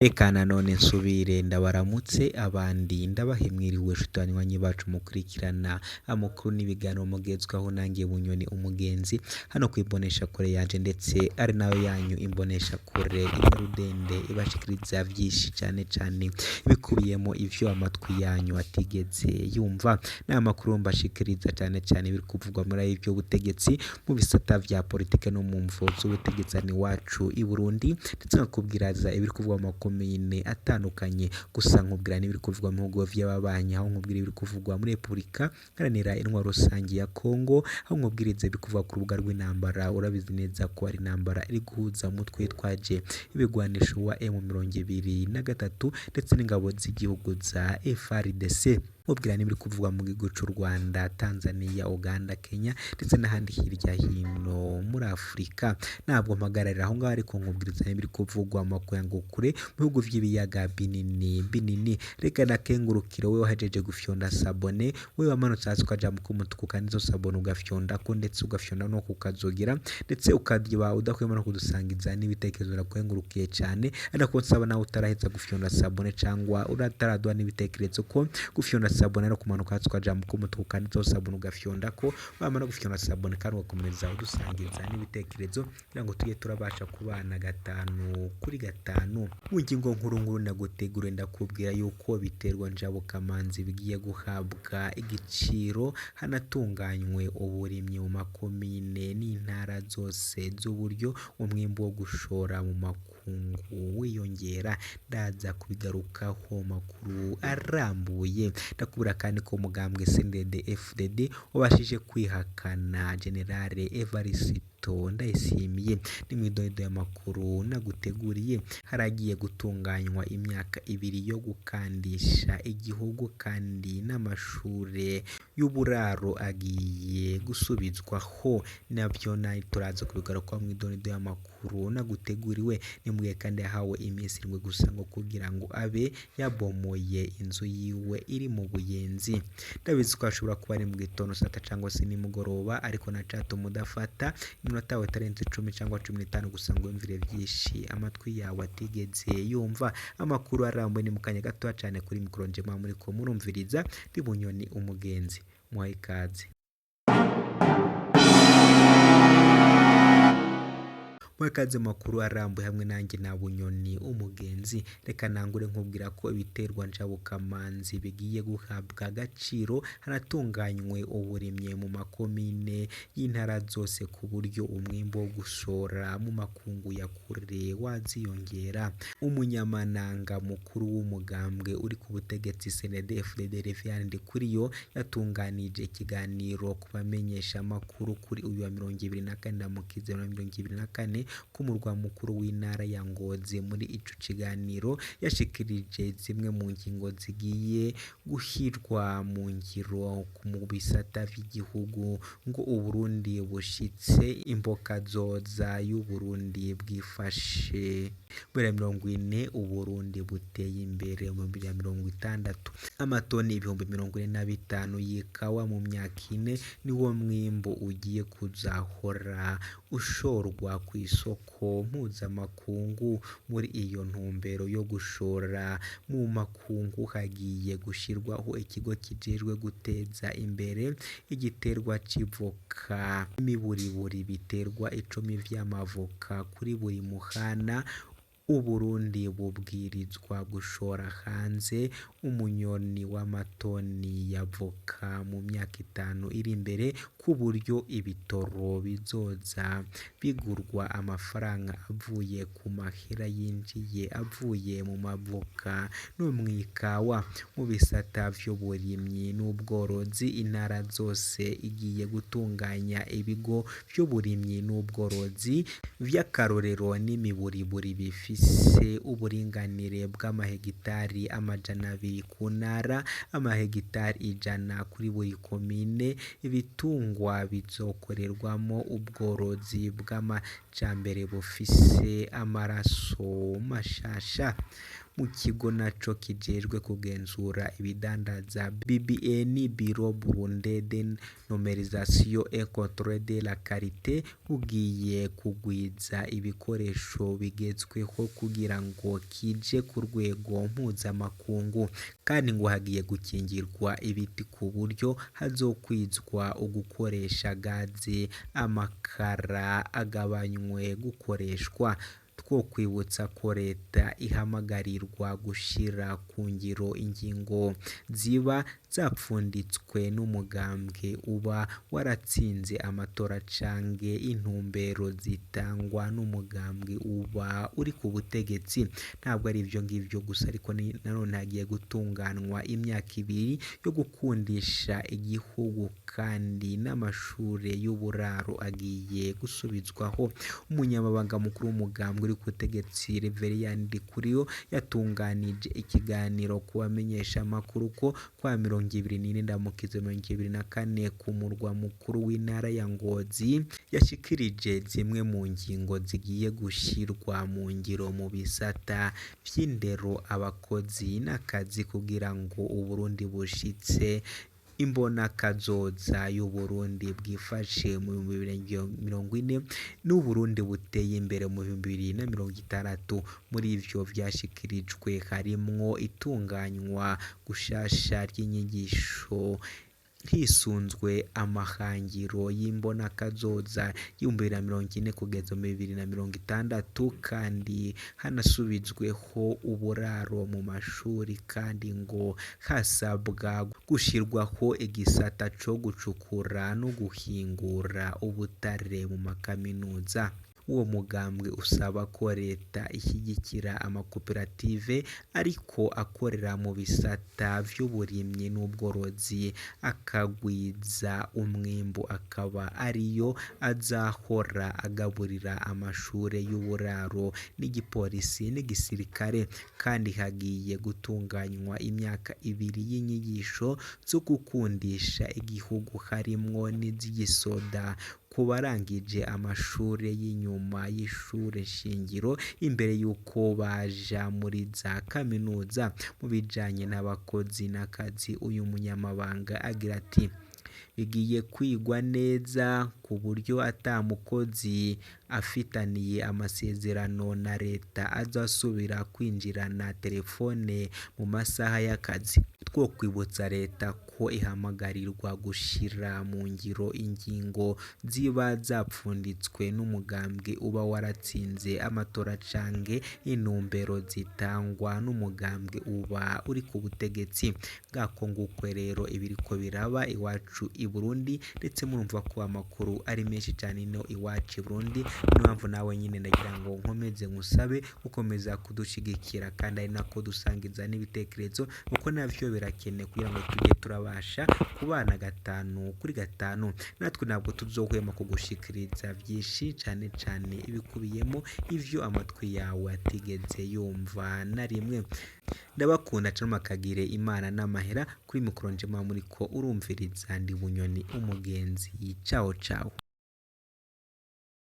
Eka nanone nsubire ndabaramutse abandi ndabahemwiriwe shutanywanyi bacu mukurikirana amakuru n'ibiganiro mugezwaho nanjye Bunyoni umugenzi hano kwibonesha kure yanje ndetse ari nayo yanyu imbonesha kure inyarudende ibashikiriza byinshi cyane bikubiyemo ivyo amatwi yanyu atigeze yumva n'amakuru mbashikiriza cyane biri kuvugwa muri ivyo butegetsi mu bisata vya politike no mu mvo z'ubutegetsi wacu i Burundi ndetse nakubwiraza ibiri kuvugwa komine atandukanye gusa nkubwira n'ibiri kuvugwa mu bihugu vy'ababanyi aho nkubwira ibiri kuvugwa muri Republika Iharanira Intwaro Rusangi ya Kongo aho nkubwiriza bikuvuga ku rubuga rw'intambara urabizi neza ko ari intambara iri guhuza mutwe twaje ibigwanisho wa M23 ndetse n'ingabo z'igihugu za FARDC ubwira n'ibiri kuvugwa mu gihugu cy'u Rwanda, Tanzania, Uganda, Kenya ndetse n'ahandi hirya hino muri Afrika. Ntabwo mpagararira aho ngaho ariko nkubwiriza n'ibiri kuvugwa makuyango kure mu bihugu vy'ibiyaga binini. Reka nakengurukire wewe wahejeje gufyonda sabone, wewe wamanutse hasi ukaja mu kumutuku kandi zo sabone ugafyonda ko ndetse ugafyonda no kukazogira ndetse ukadiba udakwema no kudusangiza n'ibitekerezo nakwengurukiye cyane ariko nsaba nawe utaraheza gufyonda sabone cyangwa urataradwa n'ibitekerezo ko gufyonda sabone no kumanuka hasi ukaja mu kumutuku kandi zo sabone ugafyonda ko wamara gufyonda sabone kandi ugakomeza udusangiza n'ibitekerezo kugira ngo tujye turabasha kubana 5 kuri 5 mu ngingo nkuru nagutegure ndakubwira yuko biterwa njabukamazi bigiye guhabwa igiciro hanatunganywe uburimyi mu makomine n'intara zose z'uburyo umwimbo wo gushora mu makungu wiyongera. Ndaza kubigarukaho makuru arambuye ndakubura kandi ko mugambwe CNDD-FDD wabashije kwihakana Generale Evariste Ndayishimiye n'imidodo y'amakuru naguteguriye. Haragiye gutunganywa imyaka 2 yo gukandisha igihugu kandi n'amashure y'uburaro agiye gusubizwaho nabyo turaza kubigaruka mu idodo y'amakuru naguteguriwe. Nimwe kandi yahawe iminsi 7 gusa ngo kugira ngo abe yabomoye inzu yiwe iri mu Buyenzi. Ndabizi ko ashobora kuba ari mu gitondo sata cyangwa se nimugoroba ariko nacato mudafata iminota yawe tarenze 10 cyangwa 15 gusa ngo yumvire byinshi amatwi yawe atigeze yumva. Amakuru arambuye ni mukanya gato cyane kuri mikoro njema muri ko murumviriza ndi Bunyoni umugenzi muhaye ikaze. Mwakaze makuru arambuye hamwe nanjye na Bunyoni umugenzi. Reka nangure nkubwira ko ibiterwa njabukamazi bigiye guhabwa agaciro hanatunganywe uburimye mu makomine y'intara zose ku buryo umwimbo wo gushora mu makungu ya kure waziyongera. Umunyamananga mukuru w'umugambwe uri ku butegetsi CNDD-FDD Reverien Ndikuriyo yatunganije ikiganiro kubamenyesha amakuru kuri uyu wa 24 mukize 2024 ku murwa mukuru w'intara ya Ngozi. Muri ico kiganiro yashikirije zimwe mu ngingo zigiye guhirwa mu ngiro mu bisata by'igihugu ngo Uburundi bushitse imboka zoza y'Uburundi bwifashe muri 40 Uburundi buteye imbere mu 2060 amatoni 45,000 y'ikawa mu myaka 4 niwo mwimbo ugiye kuzahora ushorwa ku isoko mpuzamakungu. Muri iyo ntumbero yo gushora mu makungu hagiye gushirwaho ikigo kijejwe guteza imbere igiterwa civoka imiburiburi biterwa 10 vy'amavoka kuri buri muhana. Uburundi bubwirizwa gushora hanze umunyoni w'amatoni yavoka mu myaka 5 iri imbere ku buryo ibitoro bizoza bigurwa amafaranga avuye ku mahera yinjiye avuye mu mavoka no mwikawa. Mu bisata vy'uburimyi n'ubworozi intara zose igiye gutunganya ibigo vy'uburimyi n'ubworozi vy'akarorero n'imiburiburi bifise uburinganire bw'amahegitari 200 ku ntara, amahegitari 100 kuri buri komine. Ibitungwa bizokorerwamo ubworozi bw'amajambere bufise amaraso mashasha. mu kigo naco kijejwe kugenzura ibidandaza BBN Bureau Burundais de Normalisation et Contrôle de la Qualité ugiye kugwiza ibikoresho bigezweho kugira ngo kije ku rwego mpuzamakungu, kandi ngo hagiye gukingirwa ibiti ku buryo hazokwizwa ugukoresha gaze amakara agabanywe gukoreshwa. Two kwibutsa ko leta ihamagarirwa gushira ku ngiro ingingo ziba zapfunditswe n'umugambwe uba waratsinze amatora canke intumbero zitangwa n'umugambwe uba uri ku butegetsi. Ntabwo ari ivyo ngivyo gusa, ariko nanone hagiye gutunganwa imyaka 2 yo gukundisha igihugu, kandi n'amashure y'uburaro agiye gusubizwaho. Umunyamabanga mukuru w'umugambwe uri ku butegetsi Reverien Ndikuriyo yatunganije ikiganiro kubamenyesha amakuru ko kwa 24 Ndamukiza 2024 ku murwa mukuru w'intara ya Ngozi yashikirije zimwe mu ngingo zigiye gushirwa mu ngiro mu bisata vy'indero, abakozi n'akazi kugira ngo Uburundi bushitse imbona kazoza y'Uburundi bwifashe mu 2040 n'Uburundi buteye imbere mu 2060. Muri ivyo vyashikirijwe harimwo itunganywa gushasha ry'inyigisho hisunzwe amahangiro y'imbona kazoza 2040 kugeza mu 2060, kandi hanasubizweho uburaro mu mashuri, kandi ngo hasabwa gushirwaho igisata co gucukura no guhingura ubutare mu makaminuza. Uwo mugambwe usaba ko leta ishyigikira amakoperative ariko akorera mu bisata vy'uburimyi n'ubworozi, akagwiza umwimbu, akaba ariyo azahora agaburira amashure y'uburaro n'igipolisi n'igisirikare. Kandi hagiye gutunganywa imyaka 2 y'inyigisho zo gukundisha igihugu harimwo n'iz'igisoda ku barangije amashure y'inyuma y'ishure shingiro imbere yuko baja muri za kaminuza. Mu bijanye n'abakozi n'akazi, uyu munyamabanga agira ati bigiye kwigwa neza ku buryo atamukozi afitaniye amasezerano na leta azasubira kwinjirana telefone mu masaha y'akazi. Two kwibutsa leta ko ihamagarirwa gushira mu ngiro ingingo ziba zapfunditswe n'umugambwe uba waratsinze amatora canke intumbero zitangwa n'umugambwe uba uri ku butegetsi. Ngako nguko rero ibiriko biraba iwacu i Burundi, ndetse murumva ko amakuru ari menshi cyane no iwacu i Burundi. Niyo mpamvu nawe nyine ndagira ngo nkomeze ngusabe ukomeza kudushigikira, kandi ari nako dusangiza n'ibitekerezo, kuko navyo birakene kugira ngo tujye turabasha kubana 5 kuri 5. Natwe ntabwo tuzohwema kugushikiriza byinshi cyane cyane ibikubiyemo ivyo amatwi yawe atigeze yumva na rimwe. Ndabakunda cyane, makagire Imana n'amahera. Kuri mikoro njema muri ko urumviriza Ndi Bunyoni umugenzi. Ciao ciao.